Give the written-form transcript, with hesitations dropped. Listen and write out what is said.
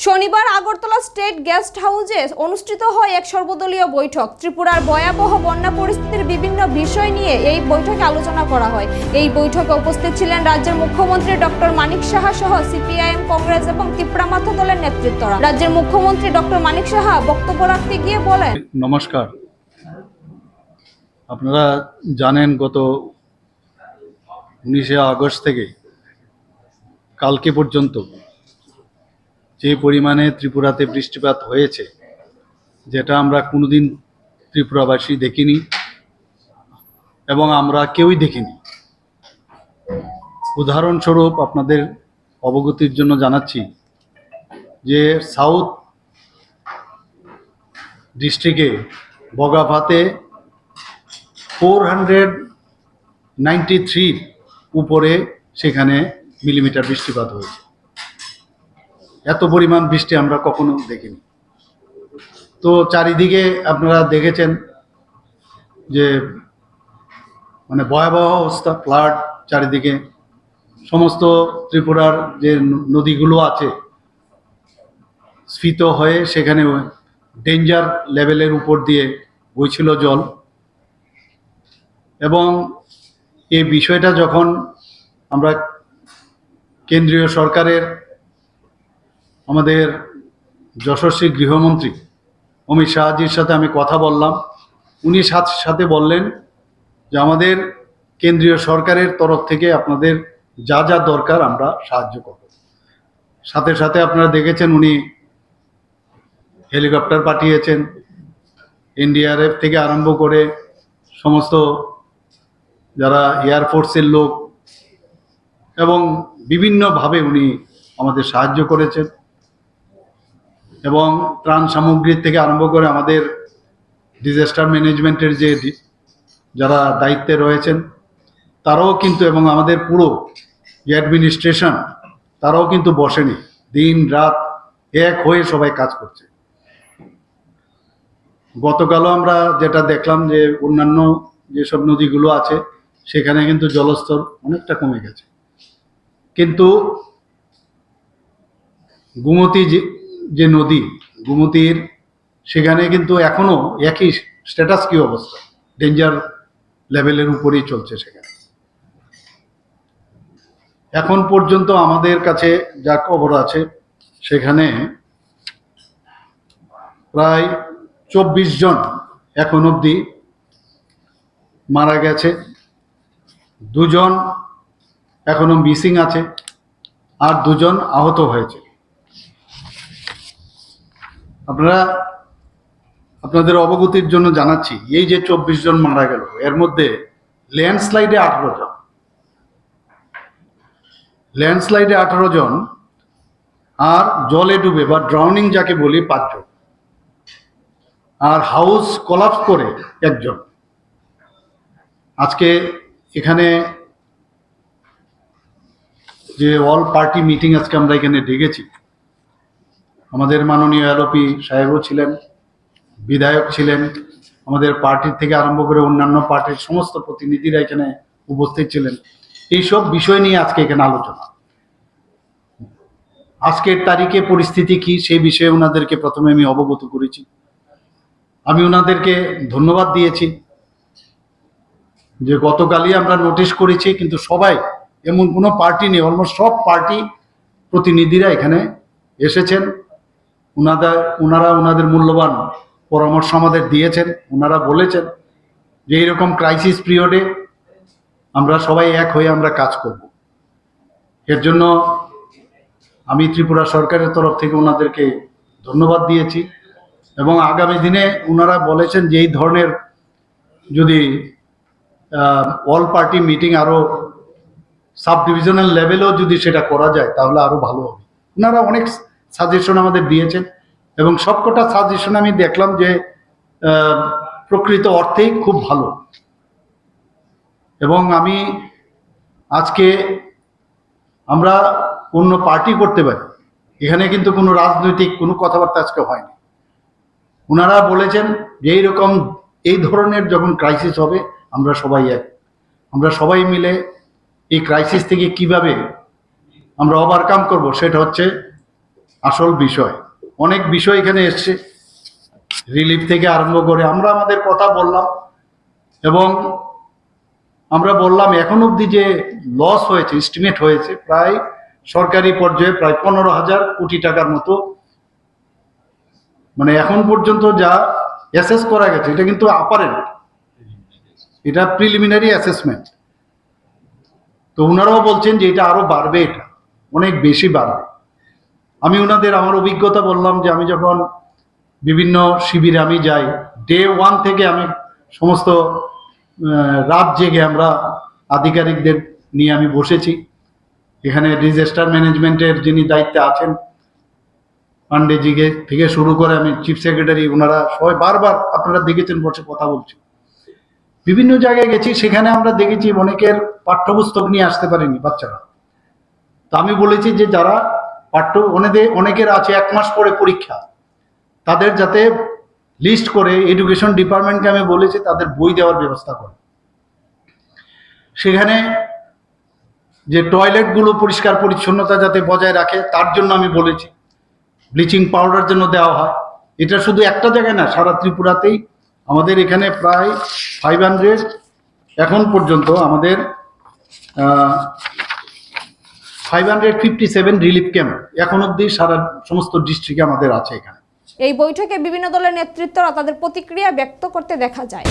শনিবার Agartala state guest হাউসে অনুষ্ঠিত হয় এক সর্বদলীয় বৈঠক। ত্রিপুরার ভয়াবহ বন্যা পরিস্থিতির বিভিন্ন বিষয় নিয়ে এই বৈঠকে আলোচনা করা হয়। এই বৈঠকে উপস্থিত ছিলেন রাজ্যের মুখ্যমন্ত্রী ডক্টর মানিক সাহা সহ সিপিআইএম, কংগ্রেস এবং ত্রিপুরা মাথা দলের নেতৃত্বরা। রাজ্যের মুখ্যমন্ত্রী ডক্টর মানিক সাহা বক্তব্য রাখতে গিয়ে বলেন, নমস্কার। আপনারা জানেন গত 19শে আগস্ট থেকে কালকে পর্যন্ত যে পরিমাণে ত্রিপুরাতে বৃষ্টিপাত হয়েছে, যেটা আমরা কোনোদিন ত্রিপুরাবাসী দেখিনি এবং আমরা কেউই দেখিনি। উদাহরণস্বরূপ আপনাদের অবগতির জন্য জানাচ্ছি যে সাউথ ডিস্ট্রিক্টে বগাভাতে 493 উপরে সেখানে মিলিমিটার বৃষ্টিপাত হয়েছে। এত পরিমাণ বৃষ্টি আমরা কখনো দেখিনি। তো চারিদিকে আপনারা দেখেছেন যে মানে ভয়াবহ অবস্থা, ফ্লাড চারিদিকে। সমস্ত ত্রিপুরার যে নদীগুলো আছে স্ফীত হয়ে সেখানে ডেঞ্জার লেভেলের উপর দিয়ে বইছিল জল। এবং এই বিষয়টা যখন আমরা কেন্দ্রীয় সরকারের আমাদের যশস্বী গৃহমন্ত্রী অমিত শাহজির সাথে আমি কথা বললাম, উনি সাথে বললেন যে আমাদের কেন্দ্রীয় সরকারের তরফ থেকে আপনাদের যা যা দরকার আমরা সাহায্য করব। সাথে সাথে আপনারা দেখেছেন উনি হেলিকপ্টার পাঠিয়েছেন, এনডিআরএফ থেকে আরম্ভ করে সমস্ত যারা এয়ারফোর্সের লোক, এবং বিভিন্নভাবে উনি আমাদের সাহায্য করেছেন। এবং ত্রাণ সামগ্রীর থেকে আরম্ভ করে আমাদের ডিজাস্টার ম্যানেজমেন্টের যে যারা দায়িত্বে রয়েছেন তারাও কিন্তু, এবং আমাদের পুরো যে অ্যাডমিনিস্ট্রেশন তারাও কিন্তু বসেনি, দিন রাত এক হয়ে সবাই কাজ করছে। গতকালও আমরা যেটা দেখলাম যে অন্যান্য যেসব নদীগুলো আছে সেখানে কিন্তু জলস্তর অনেকটা কমে গেছে, কিন্তু গোমতী যে নদী, গোমতীর সেখানে কিন্তু এখনো একই স্ট্যাটাস, কি অবস্থা, ডেঞ্জার লেভেলের উপরেই চলছে। সেখানে এখন পর্যন্ত আমাদের কাছে যা খবর আছে সেখানে প্রায় 24 জন এখন অবধি মারা গেছে, 2 জন এখনো মিসিং আছে, আর 2 জন আহত হয়েছে। আপনাদের অবগতির জন্য জানাচ্ছি, এই যে 24 জন মারা গেল এর মধ্যে ল্যান্ডস্লাইডে 18 জন, ল্যান্ডস্লাইডে 18 জন, আর জলে ডুবে বা ড্রাউনিং যাকে বলি 5 জন, আর হাউস কোলাপস করে 1 জন। আজকে এখানে যে অল পার্টি মিটিং আজকে আমরা এখানে ডেকেছি, আমাদের মাননীয় এলওপি সাহেবও ছিলেন, বিধায়ক ছিলেন, আমাদের পার্টির থেকে আরম্ভ করে অন্যান্য পার্টির সমস্ত প্রতিনিধিরা এখানে উপস্থিত ছিলেন। এইসব বিষয় নিয়ে আজকে এখানে আলোচনা। আজকের তারিখে পরিস্থিতি কি সেই বিষয়ে ওনাদেরকে প্রথমে আমি অবগত করেছি। আমি ওনাদেরকে ধন্যবাদ দিয়েছি যে গতকালই আমরা নোটিশ করেছি, কিন্তু সবাই, এমন কোনো পার্টি নেই, অলমোস্ট সব পার্টি প্রতিনিধিরা এখানে এসেছেন। ওনারা ওনাদের মূল্যবান পরামর্শ আমাদের দিয়েছেন। ওনারা বলেছেন যে এইরকম ক্রাইসিস পিরিয়ডে আমরা সবাই এক হয়ে আমরা কাজ করব। এর জন্য আমি ত্রিপুরা সরকারের তরফ থেকে ওনাদেরকে ধন্যবাদ দিয়েছি। এবং আগামী দিনে ওনারা বলেছেন যে এই ধরনের যদি অল পার্টি মিটিং আরও সাব ডিভিশনাল লেভেলেও যদি সেটা করা যায় তাহলে আরও ভালো হবে। ওনারা অনেক সাজেশন আমাদের দিয়েছেন, এবং সবকটা সাজেশন আমি দেখলাম যে প্রকৃত অর্থেই খুব ভালো। এবং আমি আজকে আমরা অন্য পার্টি করতে পারি, এখানে কিন্তু কোনো রাজনৈতিক কোনো কথাবার্তা আজকে হয়নি। ওনারা বলেছেন যে এইরকম এই ধরনের যখন ক্রাইসিস হবে আমরা সবাই এক, আমরা সবাই মিলে এই ক্রাইসিস থেকে কিভাবে আমরা ওভারকাম করব সেটা হচ্ছে আসল বিষয়। অনেক বিষয় এখানে এসছে, রিলিফ থেকে আরম্ভ করে আমরা আমাদের কথা বললাম, এবং আমরা বললাম এখন অবধি যে লস হয়েছে, এস্টিমেট হয়েছে প্রায় সরকারি পর্যায়ে প্রায় 15,000 কোটি টাকার মতো, মানে এখন পর্যন্ত যা অ্যাসেস করা গেছে, এটা কিন্তু আপারেন্ট, এটা প্রিলিমিনারি অ্যাসেসমেন্ট। তো ওনারাও বলছেন যে এটা আরো বাড়বে, এটা অনেক বেশি বাড়বে। আমি ওনাদের আমার অভিজ্ঞতা বললাম যে আমি যখন বিভিন্ন শিবিরে আমি যাই, ডে 1 থেকে আমি সমস্ত রাত জেগে আমরা আধিকারিকদের নিয়ে আমি বসেছি। এখানে ডিজাস্টার ম্যানেজমেন্টের যিনি দায়িত্বে আছেন পান্ডেজিকে থেকে শুরু করে আমি চিফ সেক্রেটারি, ওনারা সবাই বারবার আপনারা দেখেছেন বসে কথা বলছি। বিভিন্ন জায়গায় গেছি, সেখানে আমরা দেখেছি অনেকের পাঠ্যপুস্তক নিয়ে আসতে পারেনি বাচ্চারা। তো আমি বলেছি যে যারা অনেকের আছে 1 মাস পরে পরীক্ষা, তাদের যাতে লিস্ট করে এডুকেশন ডিপার্টমেন্টকে আমি বলেছি তাদের বই দেওয়ার ব্যবস্থা করে। সেখানে যে টয়লেটগুলো পরিষ্কার পরিচ্ছন্নতা যাতে বজায় রাখে তার জন্য আমি বলেছি ব্লিচিং পাউডার যেন দেওয়া হয়। এটা শুধু একটা জায়গায় না, সারা ত্রিপুরাতেই আমাদের এখানে প্রায় 500 এখন পর্যন্ত আমাদের 557 রিলিফ ক্যাম্প এখন অব্দি সারা সমস্ত ডিস্ট্রিক্টে আমাদের আছে এখানে। এই বৈঠকে বিভিন্ন দলের নেতৃত্বরা তাদের প্রতিক্রিয়া ব্যক্ত করতে দেখা যায়।